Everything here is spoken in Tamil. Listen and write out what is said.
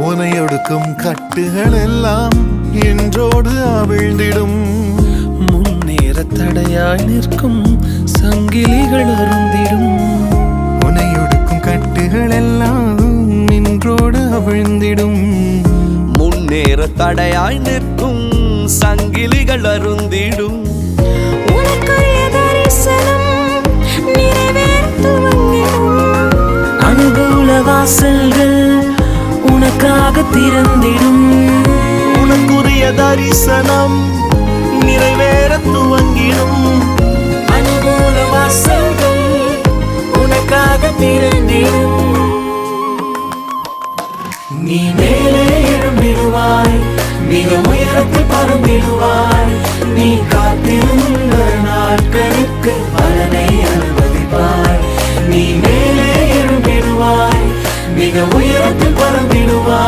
உனையொடுக்கும் கட்டுகள் எல்லாம் என்றோடு அவிழ்ந்திடும். முன்னேற தடையாய் நிற்கும் சங்கிலிகள் அருந்திடும். உனையொடுக்கும் கட்டுகள் எல்லாம் நின்றோடு அவிழ்ந்திடும். முன்னேற தடையாய் நிற்கும் சங்கிலிகள் அருந்திடும். அனுகூல வாசல்கள் உனக்காக திறந்திடும். உனக்குரிய தரிசனம் நிறைவேற துவங்கிடும். அனுகூல வாசல்கள் உனக்காக திறந்திடும். நீ மேலே எழும்பிடுவாய், மிக உயரத்தில் பறந்திடுவாய். நீ காத்திருந்த நாட்களுக்கு பலனை அனுமதிப்பாய். நீ மேலே எழும்பிடுவாய், மிக உயரத்தில் பறந்திடுவாய்.